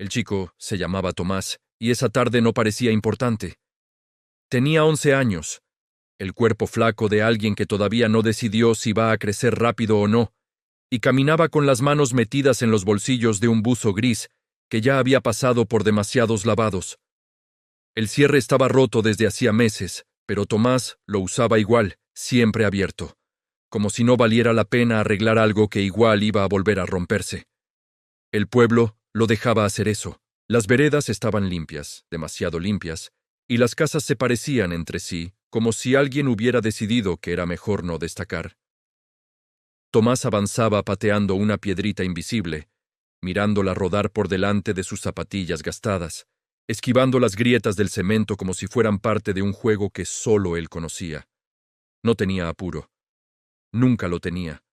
El chico se llamaba Tomás, y esa tarde no parecía importante. Tenía 11 años, el cuerpo flaco de alguien que todavía no decidió si va a crecer rápido o no, y caminaba con las manos metidas en los bolsillos de un buzo gris que ya había pasado por demasiados lavados. El cierre estaba roto desde hacía meses, pero Tomás lo usaba igual, siempre abierto, como si no valiera la pena arreglar algo que igual iba a volver a romperse. El pueblo lo dejaba hacer eso. Las veredas estaban limpias, demasiado limpias, y las casas se parecían entre sí, como si alguien hubiera decidido que era mejor no destacar. Tomás avanzaba pateando una piedrita invisible, mirándola rodar por delante de sus zapatillas gastadas, esquivando las grietas del cemento como si fueran parte de un juego que solo él conocía. No tenía apuro. Nunca lo tenía.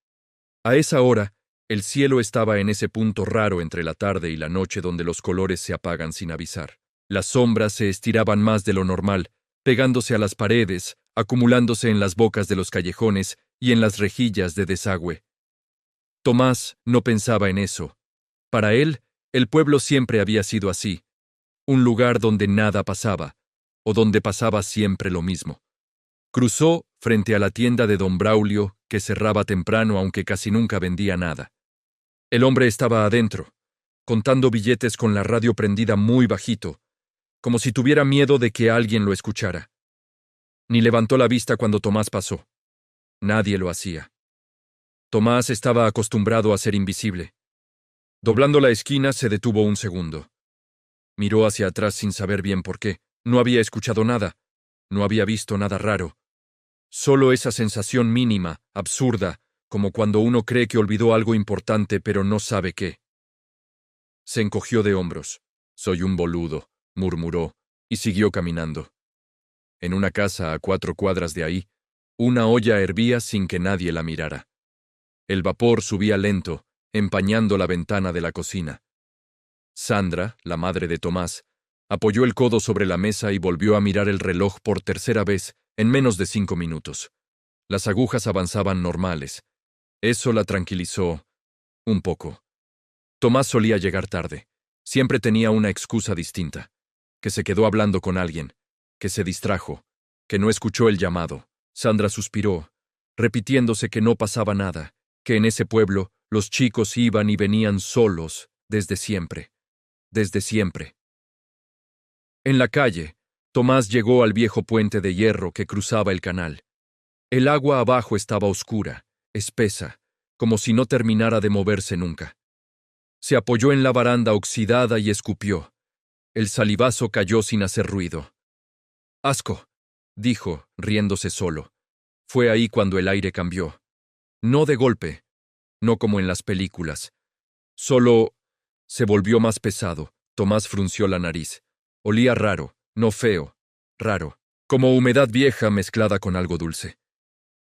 A esa hora, el cielo estaba en ese punto raro entre la tarde y la noche donde los colores se apagan sin avisar. Las sombras se estiraban más de lo normal, pegándose a las paredes, acumulándose en las bocas de los callejones y en las rejillas de desagüe. Tomás no pensaba en eso. Para él, el pueblo siempre había sido así, un lugar donde nada pasaba, o donde pasaba siempre lo mismo. Cruzó frente a la tienda de don Braulio, que cerraba temprano aunque casi nunca vendía nada. El hombre estaba adentro, contando billetes con la radio prendida muy bajito, como si tuviera miedo de que alguien lo escuchara. Ni levantó la vista cuando Tomás pasó. Nadie lo hacía. Tomás estaba acostumbrado a ser invisible. Doblando la esquina se detuvo un segundo. Miró hacia atrás sin saber bien por qué. No había escuchado nada. No había visto nada raro. Solo esa sensación mínima, absurda, como cuando uno cree que olvidó algo importante pero no sabe qué. Se encogió de hombros. «Soy un boludo», murmuró, y siguió caminando. En una casa a 4 cuadras de ahí, una olla hervía sin que nadie la mirara. El vapor subía lento, empañando la ventana de la cocina. Sandra, la madre de Tomás, apoyó el codo sobre la mesa y volvió a mirar el reloj por tercera vez en menos de 5 minutos. Las agujas avanzaban normales. Eso la tranquilizó un poco. Tomás solía llegar tarde. Siempre tenía una excusa distinta. Que se quedó hablando con alguien, que se distrajo, que no escuchó el llamado. Sandra suspiró, repitiéndose que no pasaba nada, que en ese pueblo los chicos iban y venían solos desde siempre. Desde siempre. En la calle, Tomás llegó al viejo puente de hierro que cruzaba el canal. El agua abajo estaba oscura, espesa, como si no terminara de moverse nunca. Se apoyó en la baranda oxidada y escupió. El salivazo cayó sin hacer ruido. «Asco», dijo, riéndose solo. Fue ahí cuando el aire cambió. No de golpe, no como en las películas. Solo se volvió más pesado. Tomás frunció la nariz. Olía raro, no feo, raro, como humedad vieja mezclada con algo dulce.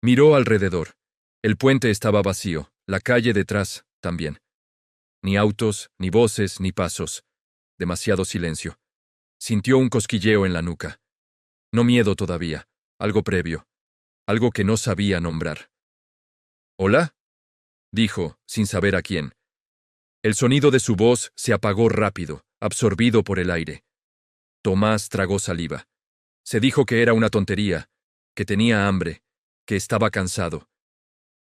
Miró alrededor. El puente estaba vacío, la calle detrás también. Ni autos, ni voces, ni pasos. Demasiado silencio. Sintió un cosquilleo en la nuca. No miedo todavía, algo previo, algo que no sabía nombrar. «¿Hola?», dijo, sin saber a quién. El sonido de su voz se apagó rápido, absorbido por el aire. Tomás tragó saliva. Se dijo que era una tontería, que tenía hambre, que estaba cansado.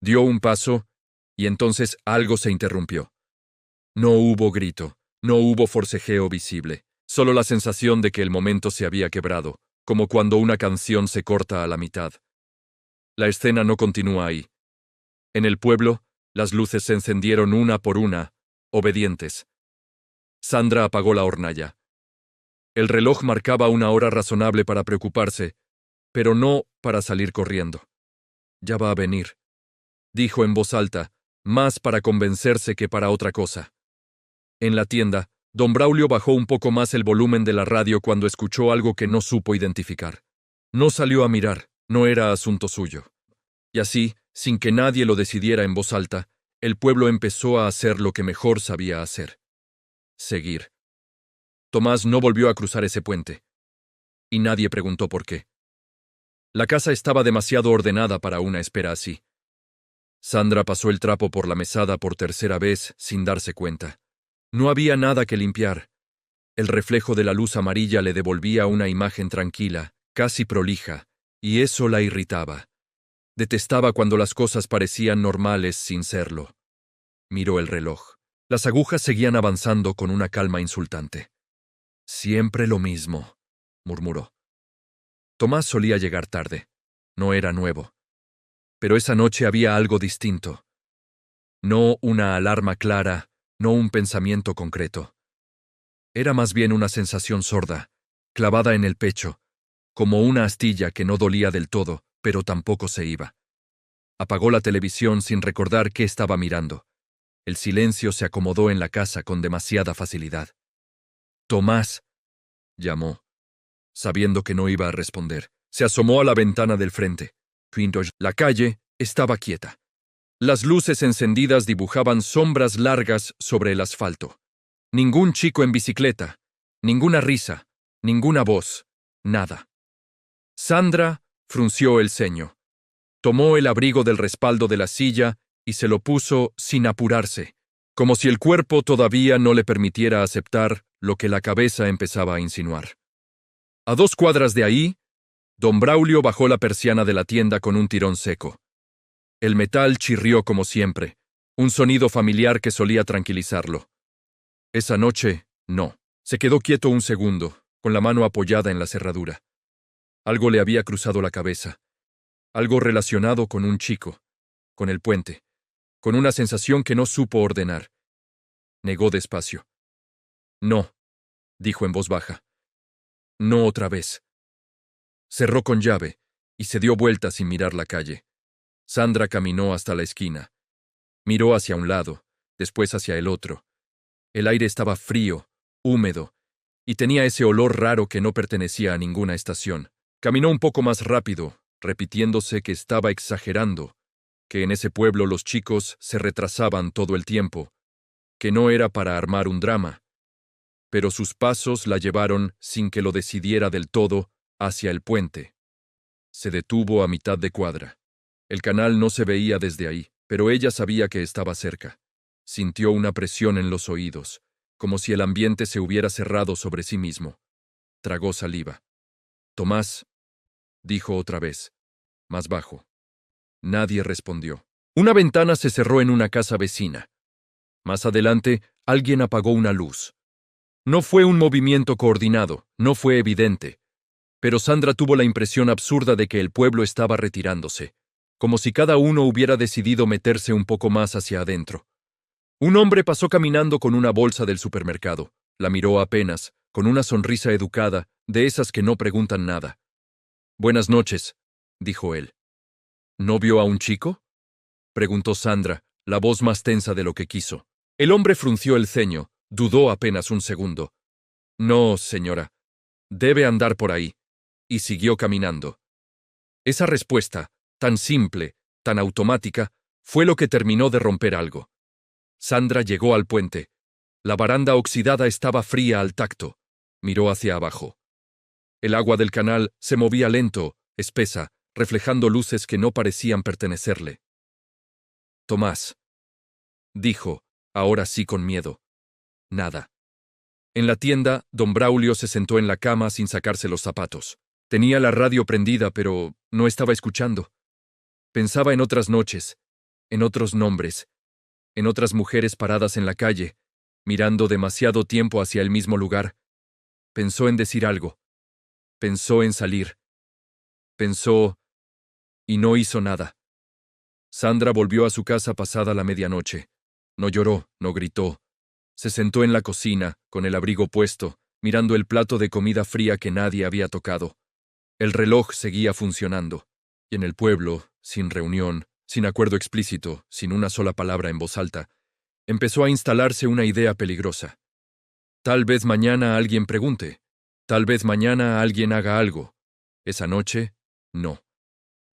Dio un paso, y entonces algo se interrumpió. No hubo grito, no hubo forcejeo visible, solo la sensación de que el momento se había quebrado, como cuando una canción se corta a la mitad. La escena no continúa ahí. En el pueblo, las luces se encendieron una por una, obedientes. Sandra apagó la hornalla. El reloj marcaba una hora razonable para preocuparse, pero no para salir corriendo. «Ya va a venir», dijo en voz alta, más para convencerse que para otra cosa. En la tienda, don Braulio bajó un poco más el volumen de la radio cuando escuchó algo que no supo identificar. No salió a mirar, no era asunto suyo. Y así, sin que nadie lo decidiera en voz alta, el pueblo empezó a hacer lo que mejor sabía hacer. Seguir. Tomás no volvió a cruzar ese puente. Y nadie preguntó por qué. La casa estaba demasiado ordenada para una espera así. Sandra pasó el trapo por la mesada por tercera vez sin darse cuenta. No había nada que limpiar, El reflejo de la luz amarilla le devolvía una imagen tranquila, casi prolija, y eso la irritaba. Detestaba cuando las cosas parecían normales sin serlo. Miró el reloj. Las agujas seguían avanzando con una calma insultante. Siempre lo mismo, murmuró. Tomás solía llegar tarde. No era nuevo. Pero esa noche había algo distinto. No una alarma clara, no un pensamiento concreto. Era más bien una sensación sorda, clavada en el pecho, como una astilla que no dolía del todo, pero tampoco se iba. Apagó la televisión sin recordar qué estaba mirando. El silencio se acomodó en la casa con demasiada facilidad. «Tomás», llamó, sabiendo que no iba a responder. Se asomó a la ventana del frente. La calle estaba quieta. Las luces encendidas dibujaban sombras largas sobre el asfalto. Ningún chico en bicicleta, ninguna risa, ninguna voz, nada. Sandra frunció el ceño. Tomó el abrigo del respaldo de la silla y se lo puso sin apurarse, como si el cuerpo todavía no le permitiera aceptar lo que la cabeza empezaba a insinuar. A 2 cuadras de ahí, don Braulio bajó la persiana de la tienda con un tirón seco. El metal chirrió como siempre, un sonido familiar que solía tranquilizarlo. Esa noche, no. Se quedó quieto un segundo, con la mano apoyada en la cerradura. Algo le había cruzado la cabeza. Algo relacionado con un chico, con el puente, con una sensación que no supo ordenar. Negó despacio. No, dijo en voz baja. No otra vez. Cerró con llave y se dio vuelta sin mirar la calle. Sandra caminó hasta la esquina. Miró hacia un lado, después hacia el otro. El aire estaba frío, húmedo, y tenía ese olor raro que no pertenecía a ninguna estación. Caminó un poco más rápido, repitiéndose que estaba exagerando, que en ese pueblo los chicos se retrasaban todo el tiempo, que no era para armar un drama. Pero sus pasos la llevaron, sin que lo decidiera del todo, hacia el puente. Se detuvo a mitad de cuadra. El canal no se veía desde ahí, pero ella sabía que estaba cerca. Sintió una presión en los oídos, como si el ambiente se hubiera cerrado sobre sí mismo. Tragó saliva. «Tomás», dijo otra vez, más bajo. Nadie respondió. Una ventana se cerró en una casa vecina. Más adelante, alguien apagó una luz. No fue un movimiento coordinado, no fue evidente, pero Sandra tuvo la impresión absurda de que el pueblo estaba retirándose, como si cada uno hubiera decidido meterse un poco más hacia adentro. Un hombre pasó caminando con una bolsa del supermercado. La miró apenas, con una sonrisa educada, de esas que no preguntan nada. «Buenas noches», dijo él. «¿No vio a un chico?», preguntó Sandra, la voz más tensa de lo que quiso. El hombre frunció el ceño, dudó apenas un segundo. «No, señora. Debe andar por ahí», y siguió caminando. Esa respuesta, tan simple, tan automática, fue lo que terminó de romper algo. Sandra llegó al puente. La baranda oxidada estaba fría al tacto. Miró hacia abajo. El agua del canal se movía lento, espesa, reflejando luces que no parecían pertenecerle. «Tomás», dijo, ahora sí con miedo. Nada. En la tienda, don Braulio se sentó en la cama sin sacarse los zapatos. Tenía la radio prendida, pero no estaba escuchando. Pensaba en otras noches, en otros nombres, en otras mujeres paradas en la calle, mirando demasiado tiempo hacia el mismo lugar. Pensó en decir algo. Pensó en salir. Pensó y no hizo nada. Sandra volvió a su casa pasada la medianoche. No lloró, no gritó. Se sentó en la cocina, con el abrigo puesto, mirando el plato de comida fría que nadie había tocado. El reloj seguía funcionando. Y en el pueblo, sin reunión, sin acuerdo explícito, sin una sola palabra en voz alta, empezó a instalarse una idea peligrosa. Tal vez mañana alguien pregunte. Tal vez mañana alguien haga algo. Esa noche, no.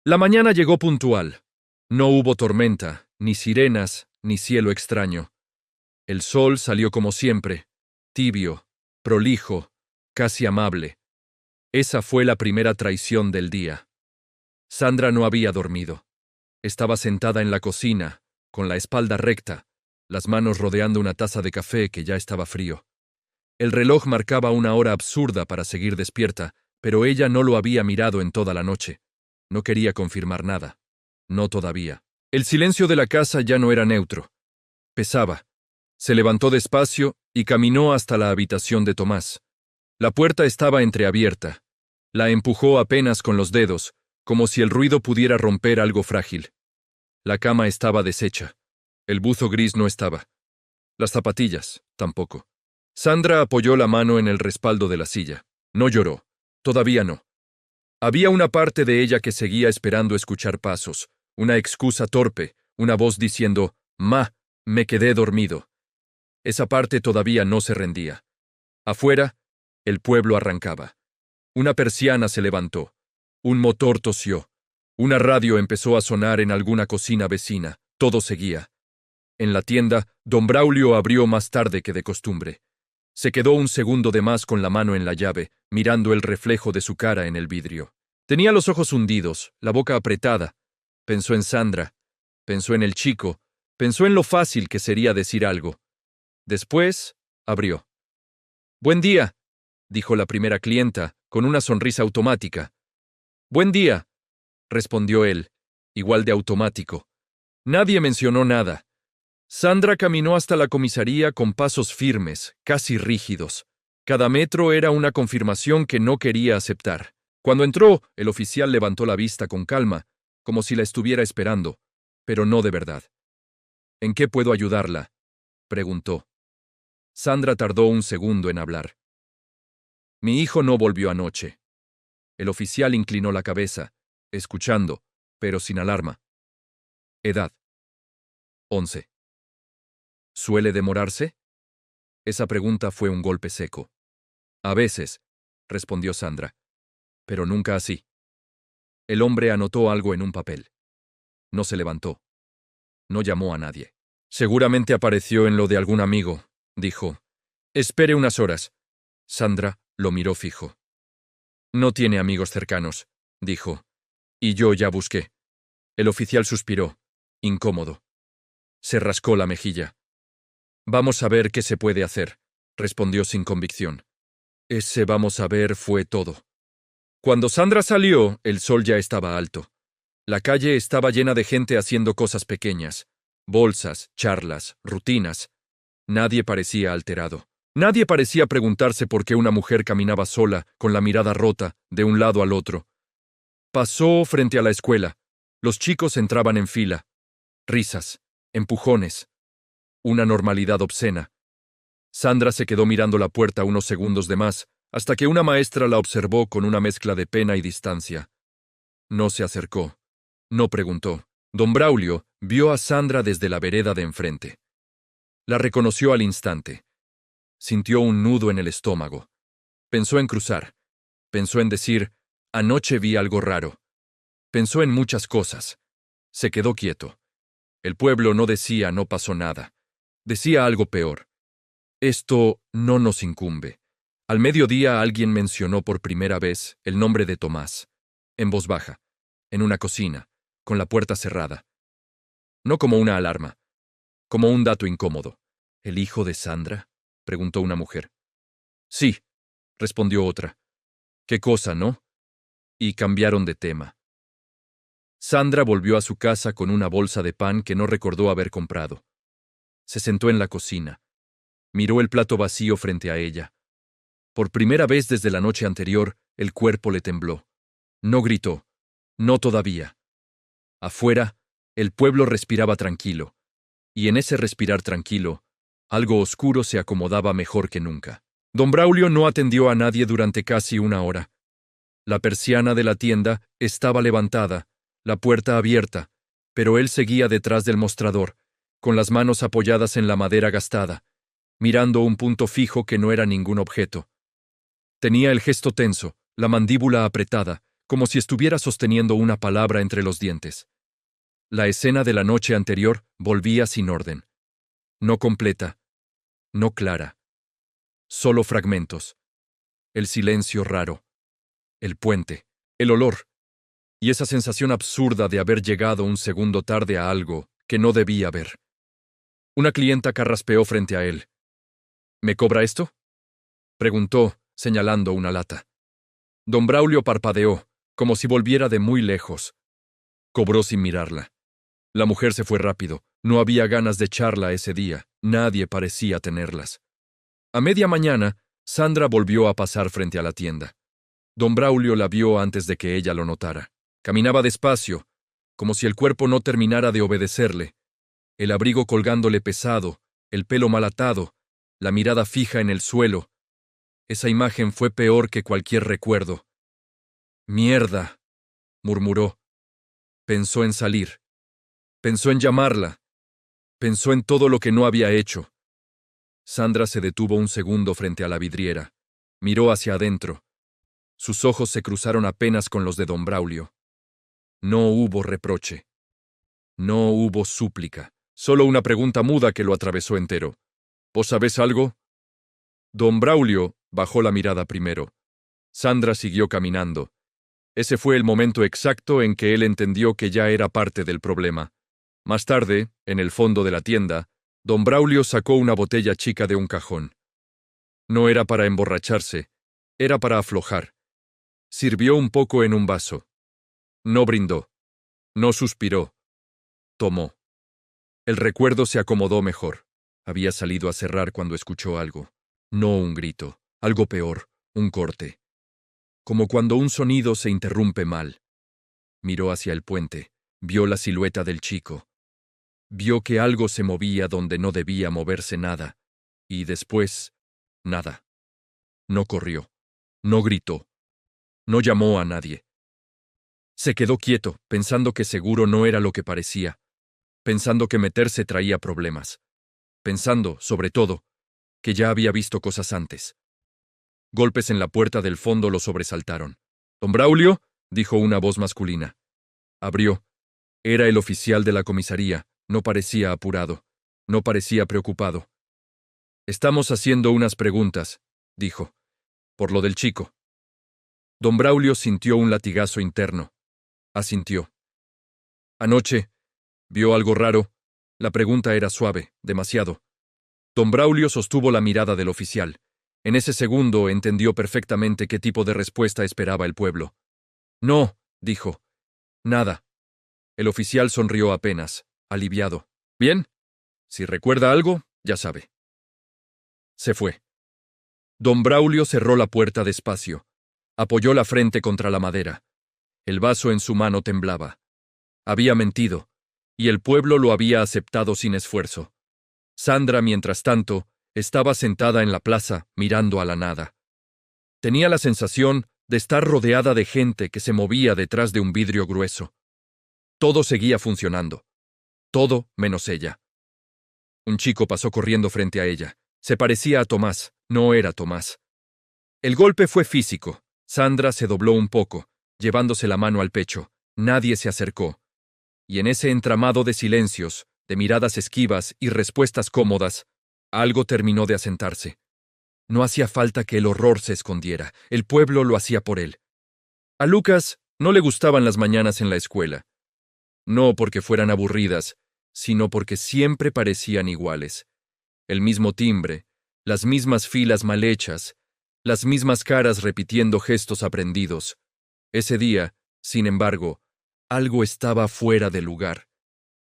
La mañana llegó puntual. No hubo tormenta, ni sirenas, ni cielo extraño. El sol salió como siempre, tibio, prolijo, casi amable. Esa fue la primera traición del día. Sandra no había dormido. Estaba sentada en la cocina, con la espalda recta, las manos rodeando una taza de café que ya estaba frío. El reloj marcaba una hora absurda para seguir despierta, pero ella no lo había mirado en toda la noche. No quería confirmar nada. No todavía. El silencio de la casa ya no era neutro. Pesaba. Se levantó despacio y caminó hasta la habitación de Tomás. La puerta estaba entreabierta. La empujó apenas con los dedos, como si el ruido pudiera romper algo frágil. La cama estaba deshecha. El buzo gris no estaba. Las zapatillas, tampoco. Sandra apoyó la mano en el respaldo de la silla. No lloró. Todavía no. Había una parte de ella que seguía esperando escuchar pasos, una excusa torpe, una voz diciendo, «Ma, me quedé dormido». Esa parte todavía no se rendía. Afuera, el pueblo arrancaba. Una persiana se levantó. Un motor tosió. Una radio empezó a sonar en alguna cocina vecina. Todo seguía. En la tienda, don Braulio abrió más tarde que de costumbre. Se quedó un segundo de más con la mano en la llave, mirando el reflejo de su cara en el vidrio. Tenía los ojos hundidos, la boca apretada. Pensó en Sandra. Pensó en el chico. Pensó en lo fácil que sería decir algo. Después, abrió. «Buen día», dijo la primera clienta, con una sonrisa automática. «Buen día», respondió él, igual de automático. Nadie mencionó nada. Sandra caminó hasta la comisaría con pasos firmes, casi rígidos. Cada metro era una confirmación que no quería aceptar. Cuando entró, el oficial levantó la vista con calma, como si la estuviera esperando, pero no de verdad. «¿En qué puedo ayudarla?», preguntó. Sandra tardó un segundo en hablar. «Mi hijo no volvió anoche». El oficial inclinó la cabeza, escuchando, pero sin alarma. «Edad». 11. «¿Suele demorarse?». Esa pregunta fue un golpe seco. «A veces», respondió Sandra, «pero nunca así». El hombre anotó algo en un papel. No se levantó. No llamó a nadie. «Seguramente apareció en lo de algún amigo», dijo. «Espere unas horas». Sandra lo miró fijo. «No tiene amigos cercanos», dijo. «Y yo ya busqué». El oficial suspiró, incómodo. Se rascó la mejilla. «Vamos a ver qué se puede hacer», respondió sin convicción. Ese «vamos a ver» fue todo. Cuando Sandra salió, el sol ya estaba alto. La calle estaba llena de gente haciendo cosas pequeñas. Bolsas, charlas, rutinas. Nadie parecía alterado. Nadie parecía preguntarse por qué una mujer caminaba sola, con la mirada rota, de un lado al otro. Pasó frente a la escuela. Los chicos entraban en fila. Risas, empujones. Una normalidad obscena. Sandra se quedó mirando la puerta unos segundos de más, hasta que una maestra la observó con una mezcla de pena y distancia. No se acercó. No preguntó. Don Braulio vio a Sandra desde la vereda de enfrente. La reconoció al instante. Sintió un nudo en el estómago. Pensó en cruzar. Pensó en decir, «Anoche vi algo raro». Pensó en muchas cosas. Se quedó quieto. El pueblo no decía «no pasó nada». Decía algo peor. «Esto no nos incumbe». Al mediodía alguien mencionó por primera vez el nombre de Tomás, en voz baja, en una cocina, con la puerta cerrada. No como una alarma, como un dato incómodo. «¿El hijo de Sandra?», preguntó una mujer. «Sí», respondió otra. «Qué cosa, ¿no?». Y cambiaron de tema. Sandra volvió a su casa con una bolsa de pan que no recordó haber comprado. Se sentó en la cocina. Miró el plato vacío frente a ella. Por primera vez desde la noche anterior, el cuerpo le tembló. No gritó. No todavía. Afuera, el pueblo respiraba tranquilo. Y en ese respirar tranquilo, algo oscuro se acomodaba mejor que nunca. Don Braulio no atendió a nadie durante casi una hora. La persiana de la tienda estaba levantada, la puerta abierta, pero él seguía detrás del mostrador, con las manos apoyadas en la madera gastada, mirando un punto fijo que no era ningún objeto. Tenía el gesto tenso, la mandíbula apretada, como si estuviera sosteniendo una palabra entre los dientes. La escena de la noche anterior volvía sin orden. No completa, no clara. Solo fragmentos. El silencio raro. El puente. El olor. Y esa sensación absurda de haber llegado un segundo tarde a algo que no debía ver. Una clienta carraspeó frente a él. «¿Me cobra esto?». Preguntó, señalando una lata. Don Braulio parpadeó, como si volviera de muy lejos. Cobró sin mirarla. La mujer se fue rápido. No había ganas de charla ese día. Nadie parecía tenerlas. A media mañana, Sandra volvió a pasar frente a la tienda. Don Braulio la vio antes de que ella lo notara. Caminaba despacio, como si el cuerpo no terminara de obedecerle. El abrigo colgándole pesado, el pelo mal atado, la mirada fija en el suelo. Esa imagen fue peor que cualquier recuerdo. «Mierda», murmuró. Pensó en salir. Pensó en llamarla. Pensó en todo lo que no había hecho. Sandra se detuvo un segundo frente a la vidriera. Miró hacia adentro. Sus ojos se cruzaron apenas con los de don Braulio. No hubo reproche. No hubo súplica. Solo una pregunta muda que lo atravesó entero. ¿Vos sabés algo? Don Braulio bajó la mirada primero. Sandra siguió caminando. Ese fue el momento exacto en que él entendió que ya era parte del problema. Más tarde, en el fondo de la tienda, don Braulio sacó una botella chica de un cajón. No era para emborracharse, era para aflojar. Sirvió un poco en un vaso. No brindó. No suspiró. Tomó. El recuerdo se acomodó mejor. Había salido a cerrar cuando escuchó algo. No un grito, algo peor, un corte. Como cuando un sonido se interrumpe mal. Miró hacia el puente, vio la silueta del chico. Vio que algo se movía donde no debía moverse nada. Y después, nada. No corrió. No gritó. No llamó a nadie. Se quedó quieto, pensando que seguro no era lo que parecía. Pensando que meterse traía problemas. Pensando, sobre todo, que ya había visto cosas antes. Golpes en la puerta del fondo lo sobresaltaron. «¿Don Braulio?», dijo una voz masculina. Abrió. Era el oficial de la comisaría. No parecía apurado. No parecía preocupado. «Estamos haciendo unas preguntas», dijo. «Por lo del chico». Don Braulio sintió un latigazo interno. Asintió. «Anoche, ¿vio algo raro?». La pregunta era suave, demasiado. Don Braulio sostuvo la mirada del oficial. En ese segundo entendió perfectamente qué tipo de respuesta esperaba el pueblo. «No», dijo. «Nada». El oficial sonrió apenas, aliviado. «Bien. Si recuerda algo, ya sabe». Se fue. Don Braulio cerró la puerta despacio. Apoyó la frente contra la madera. El vaso en su mano temblaba. Había mentido, y el pueblo lo había aceptado sin esfuerzo. Sandra, mientras tanto, estaba sentada en la plaza, mirando a la nada. Tenía la sensación de estar rodeada de gente que se movía detrás de un vidrio grueso. Todo seguía funcionando. Todo menos ella. Un chico pasó corriendo frente a ella. Se parecía a Tomás, no era Tomás. El golpe fue físico. Sandra se dobló un poco, llevándose la mano al pecho. Nadie se acercó. Y en ese entramado de silencios, de miradas esquivas y respuestas cómodas, algo terminó de asentarse. No hacía falta que el horror se escondiera, el pueblo lo hacía por él. A Lucas no le gustaban las mañanas en la escuela. No porque fueran aburridas, sino porque siempre parecían iguales. El mismo timbre, las mismas filas mal hechas, las mismas caras repitiendo gestos aprendidos. Ese día, sin embargo, algo estaba fuera de lugar.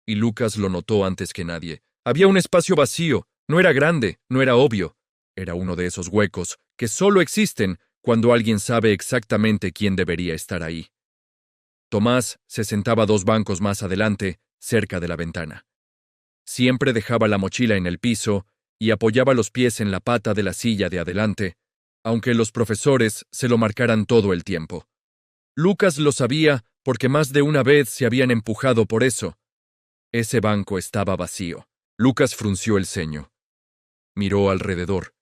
Y Lucas lo notó antes que nadie. Había un espacio vacío, no era grande, no era obvio. Era uno de esos huecos que solo existen cuando alguien sabe exactamente quién debería estar ahí. Tomás se sentaba 2 bancos más adelante, cerca de la ventana. Siempre dejaba la mochila en el piso y apoyaba los pies en la pata de la silla de adelante, aunque los profesores se lo marcaran todo el tiempo. Lucas lo sabía porque más de una vez se habían empujado por eso. Ese banco estaba vacío. Lucas frunció el ceño. Miró alrededor.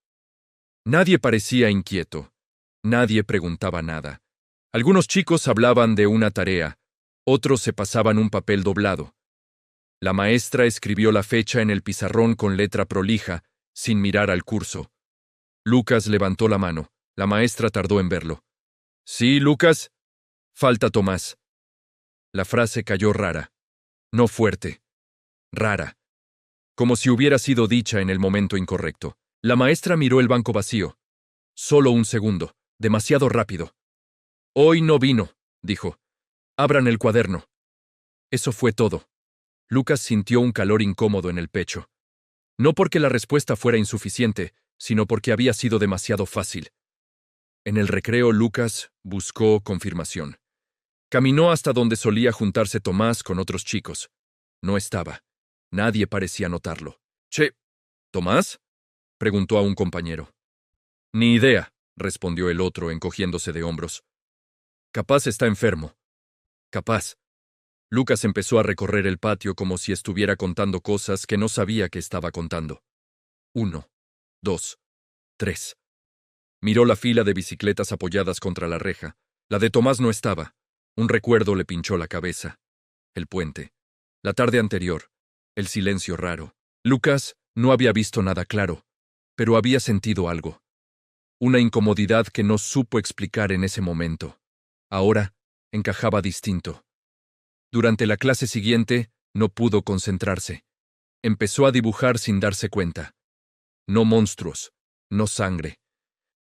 Nadie parecía inquieto. Nadie preguntaba nada. Algunos chicos hablaban de una tarea, otros se pasaban un papel doblado. La maestra escribió la fecha en el pizarrón con letra prolija, sin mirar al curso. Lucas levantó la mano. La maestra tardó en verlo. «¿Sí, Lucas?» «Falta Tomás». La frase cayó rara. No fuerte. Rara. Como si hubiera sido dicha en el momento incorrecto. La maestra miró el banco vacío. Solo un segundo. Demasiado rápido. Hoy no vino, dijo. Abran el cuaderno. Eso fue todo. Lucas sintió un calor incómodo en el pecho. No porque la respuesta fuera insuficiente, sino porque había sido demasiado fácil. En el recreo, Lucas buscó confirmación. Caminó hasta donde solía juntarse Tomás con otros chicos. No estaba. Nadie parecía notarlo. Che, ¿Tomás? Preguntó a un compañero. Ni idea, respondió el otro, encogiéndose de hombros. Capaz está enfermo. Capaz. Lucas empezó a recorrer el patio como si estuviera contando cosas que no sabía que estaba contando. 1, 2, 3. Miró la fila de bicicletas apoyadas contra la reja. La de Tomás no estaba. Un recuerdo le pinchó la cabeza. El puente. La tarde anterior. El silencio raro. Lucas no había visto nada claro, pero había sentido algo. Una incomodidad que no supo explicar en ese momento. Ahora encajaba distinto. Durante la clase siguiente, no pudo concentrarse. Empezó a dibujar sin darse cuenta. No monstruos, no sangre.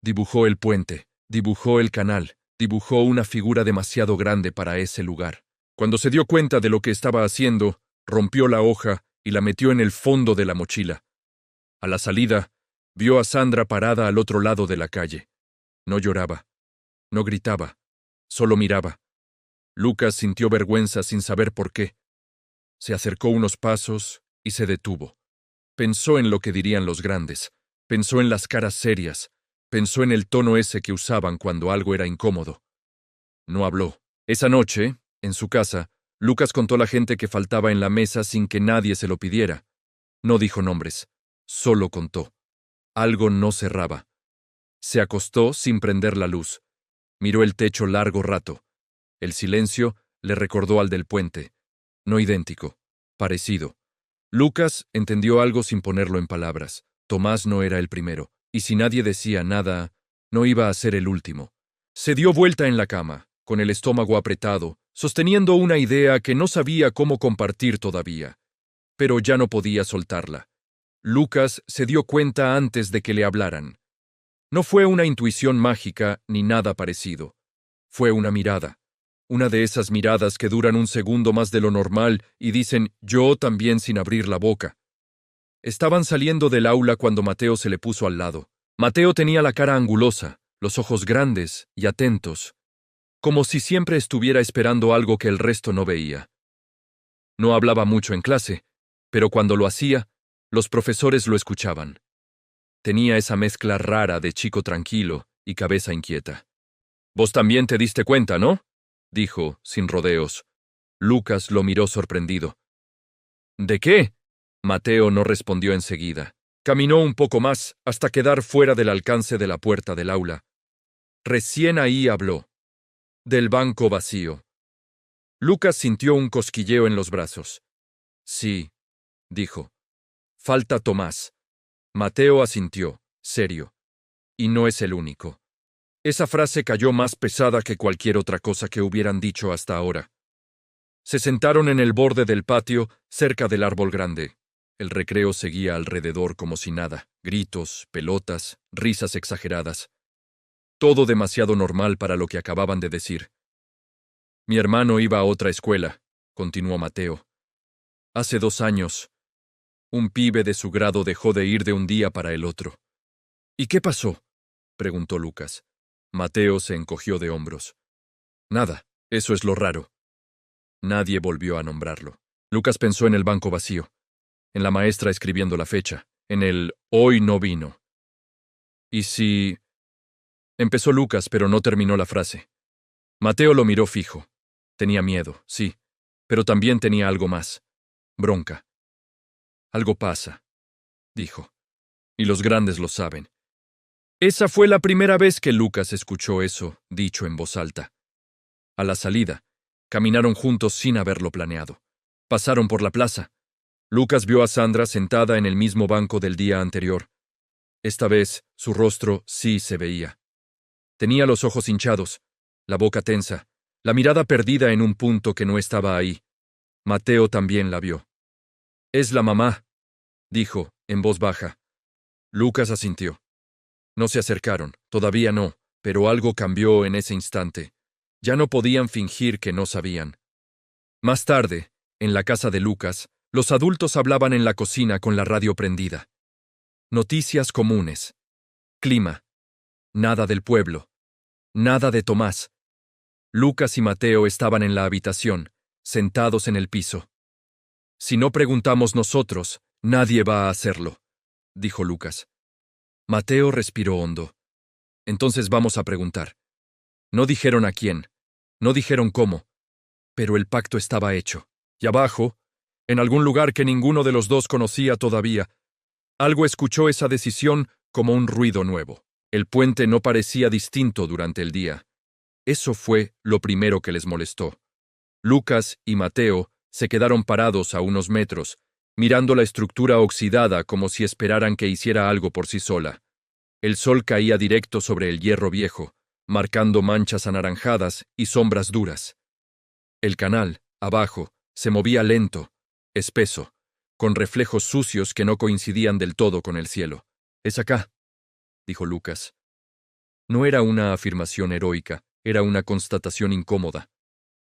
Dibujó el puente, dibujó el canal, dibujó una figura demasiado grande para ese lugar. Cuando se dio cuenta de lo que estaba haciendo, rompió la hoja y la metió en el fondo de la mochila. A la salida, vio a Sandra parada al otro lado de la calle. No lloraba, no gritaba, solo miraba. Lucas sintió vergüenza sin saber por qué. Se acercó unos pasos y se detuvo. Pensó en lo que dirían los grandes, pensó en las caras serias, pensó en el tono ese que usaban cuando algo era incómodo. No habló. Esa noche, en su casa, Lucas contó a la gente que faltaba en la mesa sin que nadie se lo pidiera. No dijo nombres, solo contó. Algo no cerraba. Se acostó sin prender la luz. Miró el techo largo rato. El silencio le recordó al del puente. No idéntico, parecido. Lucas entendió algo sin ponerlo en palabras. Tomás no era el primero, y si nadie decía nada, no iba a ser el último. Se dio vuelta en la cama, con el estómago apretado, sosteniendo una idea que no sabía cómo compartir todavía. Pero ya no podía soltarla. Lucas se dio cuenta antes de que le hablaran. No fue una intuición mágica ni nada parecido. Fue una mirada. Una de esas miradas que duran un segundo más de lo normal y dicen yo también sin abrir la boca. Estaban saliendo del aula cuando Mateo se le puso al lado. Mateo tenía la cara angulosa, los ojos grandes y atentos, como si siempre estuviera esperando algo que el resto no veía. No hablaba mucho en clase, pero cuando lo hacía, los profesores lo escuchaban. Tenía esa mezcla rara de chico tranquilo y cabeza inquieta. «Vos también te diste cuenta, ¿no?», dijo, sin rodeos. Lucas lo miró sorprendido. «¿De qué?». Mateo no respondió enseguida. Caminó un poco más hasta quedar fuera del alcance de la puerta del aula. Recién ahí habló. Del banco vacío. Lucas sintió un cosquilleo en los brazos. «Sí», dijo. «Falta Tomás». Mateo asintió, serio. Y no es el único. Esa frase cayó más pesada que cualquier otra cosa que hubieran dicho hasta ahora. Se sentaron en el borde del patio, cerca del árbol grande. El recreo seguía alrededor como si nada. Gritos, pelotas, risas exageradas. Todo demasiado normal para lo que acababan de decir. «Mi hermano iba a otra escuela», continuó Mateo. «Hace 2 años. Un pibe de su grado dejó de ir de un día para el otro». «¿Y qué pasó?», preguntó Lucas. Mateo se encogió de hombros. «Nada, eso es lo raro». Nadie volvió a nombrarlo. Lucas pensó en el banco vacío, en la maestra escribiendo la fecha, en el «hoy no vino». «¿Y si...?» Empezó Lucas, pero no terminó la frase. Mateo lo miró fijo. Tenía miedo, sí, pero también tenía algo más. Bronca. «Algo pasa», dijo. «Y los grandes lo saben». Esa fue la primera vez que Lucas escuchó eso, dicho en voz alta. A la salida, caminaron juntos sin haberlo planeado. Pasaron por la plaza. Lucas vio a Sandra sentada en el mismo banco del día anterior. Esta vez, su rostro sí se veía. Tenía los ojos hinchados, la boca tensa, la mirada perdida en un punto que no estaba ahí. Mateo también la vio. «Es la mamá», dijo, en voz baja. Lucas asintió. No se acercaron, todavía no, pero algo cambió en ese instante. Ya no podían fingir que no sabían. Más tarde, en la casa de Lucas, los adultos hablaban en la cocina con la radio prendida. Noticias comunes. Clima. Nada del pueblo. Nada de Tomás. Lucas y Mateo estaban en la habitación, sentados en el piso. Si no preguntamos nosotros, nadie va a hacerlo, dijo Lucas. Mateo respiró hondo. Entonces vamos a preguntar. No dijeron a quién, no dijeron cómo, pero el pacto estaba hecho. Y abajo, en algún lugar que ninguno de los dos conocía todavía, algo escuchó esa decisión como un ruido nuevo. El puente no parecía distinto durante el día. Eso fue lo primero que les molestó. Lucas y Mateo se quedaron parados a unos metros, mirando la estructura oxidada como si esperaran que hiciera algo por sí sola. El sol caía directo sobre el hierro viejo, marcando manchas anaranjadas y sombras duras. El canal, abajo, se movía lento, espeso, con reflejos sucios que no coincidían del todo con el cielo. «Es acá», dijo Lucas. No era una afirmación heroica, era una constatación incómoda.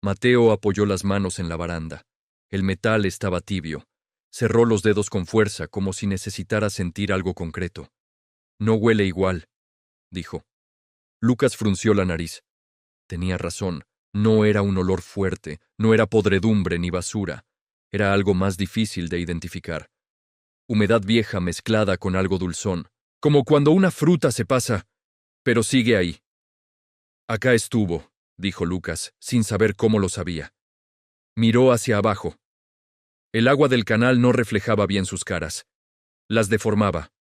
Mateo apoyó las manos en la baranda. El metal estaba tibio. Cerró los dedos con fuerza, como si necesitara sentir algo concreto. «No huele igual», dijo. Lucas frunció la nariz. Tenía razón. No era un olor fuerte, no era podredumbre ni basura. Era algo más difícil de identificar. Humedad vieja mezclada con algo dulzón, como cuando una fruta se pasa, pero sigue ahí. «Acá estuvo», dijo Lucas, sin saber cómo lo sabía. Miró hacia abajo. El agua del canal no reflejaba bien sus caras. Las deformaba.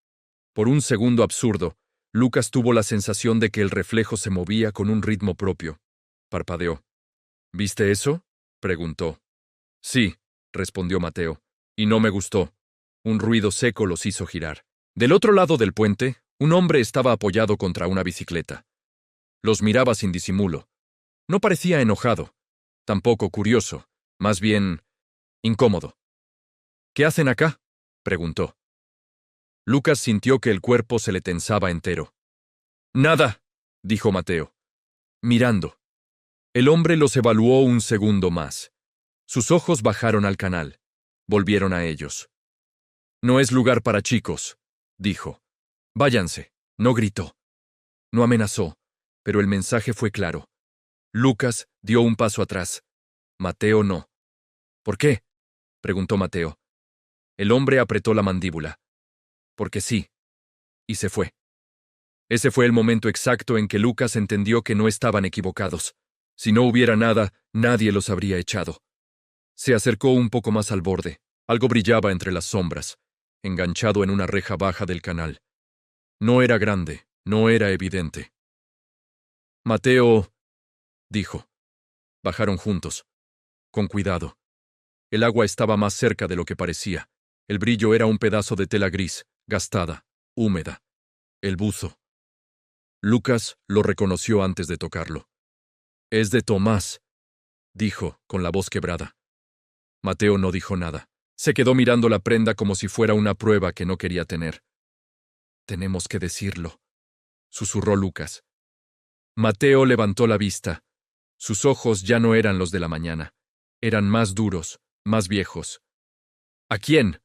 Por un segundo absurdo, Lucas tuvo la sensación de que el reflejo se movía con un ritmo propio. Parpadeó. «¿Viste eso?», preguntó. «Sí», respondió Mateo, y no me gustó. Un ruido seco los hizo girar. Del otro lado del puente, un hombre estaba apoyado contra una bicicleta. Los miraba sin disimulo. No parecía enojado, tampoco curioso, más bien incómodo. «¿Qué hacen acá?», preguntó. Lucas sintió que el cuerpo se le tensaba entero. «Nada», dijo Mateo. Mirando. El hombre los evaluó un segundo más. Sus ojos bajaron al canal. Volvieron a ellos. «No es lugar para chicos», dijo. «Váyanse», no gritó. No amenazó, pero el mensaje fue claro. Lucas dio un paso atrás. Mateo no. «¿Por qué?», preguntó Mateo. El hombre apretó la mandíbula. «Porque sí». Y se fue. Ese fue el momento exacto en que Lucas entendió que no estaban equivocados. Si no hubiera nada, nadie los habría echado. Se acercó un poco más al borde. Algo brillaba entre las sombras, enganchado en una reja baja del canal. No era grande, no era evidente. «Mateo», dijo. Bajaron juntos. Con cuidado. El agua estaba más cerca de lo que parecía. El brillo era un pedazo de tela gris, gastada, húmeda. El buzo. Lucas lo reconoció antes de tocarlo. «Es de Tomás», dijo, con la voz quebrada. Mateo no dijo nada. Se quedó mirando la prenda como si fuera una prueba que no quería tener. «Tenemos que decirlo», susurró Lucas. Mateo levantó la vista. Sus ojos ya no eran los de la mañana. Eran más duros, más viejos. «¿A quién?».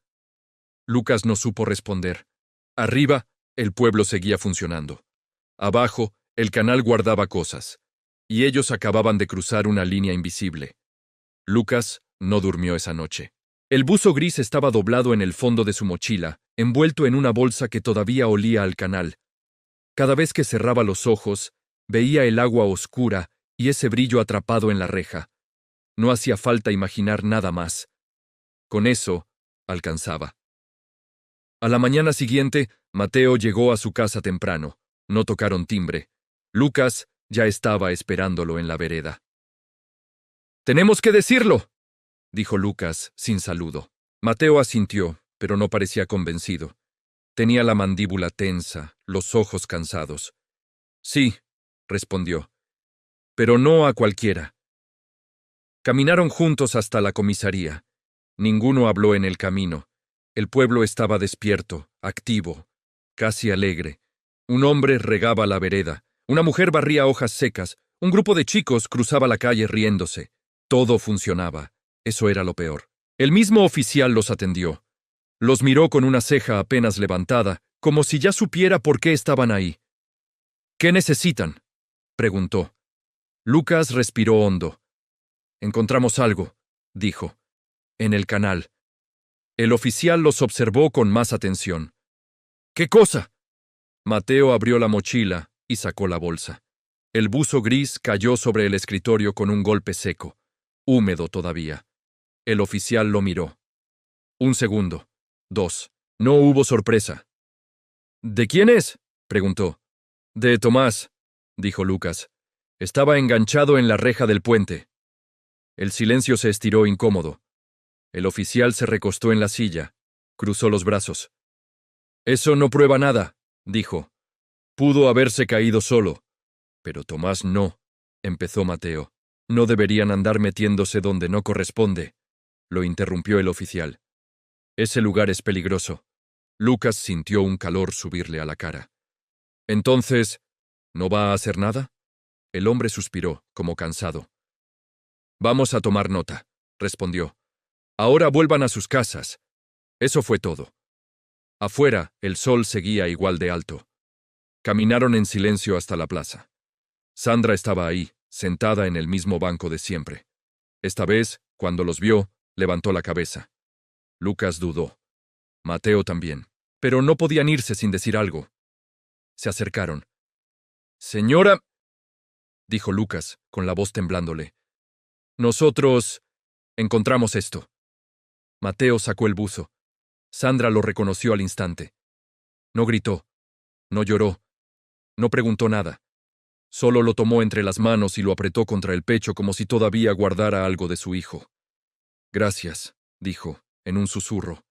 Lucas no supo responder. Arriba, el pueblo seguía funcionando. Abajo, el canal guardaba cosas. Y ellos acababan de cruzar una línea invisible. Lucas no durmió esa noche. El buzo gris estaba doblado en el fondo de su mochila, envuelto en una bolsa que todavía olía al canal. Cada vez que cerraba los ojos, veía el agua oscura y ese brillo atrapado en la reja. No hacía falta imaginar nada más. Con eso, alcanzaba. A la mañana siguiente, Mateo llegó a su casa temprano. No tocaron timbre. Lucas ya estaba esperándolo en la vereda. «Tenemos que decirlo», dijo Lucas, sin saludo. Mateo asintió, pero no parecía convencido. Tenía la mandíbula tensa, los ojos cansados. «Sí», respondió, «pero no a cualquiera». Caminaron juntos hasta la comisaría. Ninguno habló en el camino. El pueblo estaba despierto, activo, casi alegre. Un hombre regaba la vereda, una mujer barría hojas secas, un grupo de chicos cruzaba la calle riéndose. Todo funcionaba. Eso era lo peor. El mismo oficial los atendió. Los miró con una ceja apenas levantada, como si ya supiera por qué estaban ahí. ¿Qué necesitan?, preguntó. Lucas respiró hondo. Encontramos algo, dijo. En el canal. El oficial los observó con más atención. ¿Qué cosa? Mateo abrió la mochila y sacó la bolsa. El buzo gris cayó sobre el escritorio con un golpe seco, húmedo todavía. El oficial lo miró. 1 segundo. 2. No hubo sorpresa. ¿De quién es?, preguntó. De Tomás, dijo Lucas. Estaba enganchado en la reja del puente. El silencio se estiró incómodo. El oficial se recostó en la silla, cruzó los brazos. Eso no prueba nada, dijo. Pudo haberse caído solo. Pero Tomás no, empezó Mateo. No deberían andar metiéndose donde no corresponde, lo interrumpió el oficial. Ese lugar es peligroso. Lucas sintió un calor subirle a la cara. Entonces, ¿no va a hacer nada? El hombre suspiró, como cansado. Vamos a tomar nota, respondió. Ahora vuelvan a sus casas. Eso fue todo. Afuera, el sol seguía igual de alto. Caminaron en silencio hasta la plaza. Sandra estaba ahí, sentada en el mismo banco de siempre. Esta vez, cuando los vio, levantó la cabeza. Lucas dudó. Mateo también. Pero no podían irse sin decir algo. Se acercaron. Señora, dijo Lucas, con la voz temblándole. Nosotros encontramos esto. Mateo sacó el buzo. Sandra lo reconoció al instante. No gritó, no lloró, no preguntó nada. Solo lo tomó entre las manos y lo apretó contra el pecho como si todavía guardara algo de su hijo. Gracias, dijo, en un susurro.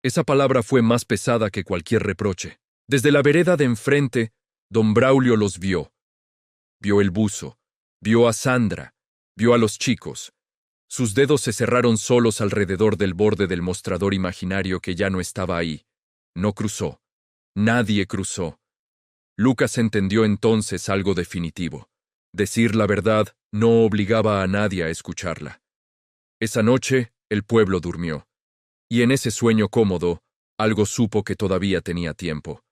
Esa palabra fue más pesada que cualquier reproche. Desde la vereda de enfrente, don Braulio los vio. Vio el buzo, vio a Sandra, vio a los chicos. Sus dedos se cerraron solos alrededor del borde del mostrador imaginario que ya no estaba ahí. No cruzó. Nadie cruzó. Lucas entendió entonces algo definitivo. Decir la verdad no obligaba a nadie a escucharla. Esa noche, el pueblo durmió. Y en ese sueño cómodo, algo supo que todavía tenía tiempo.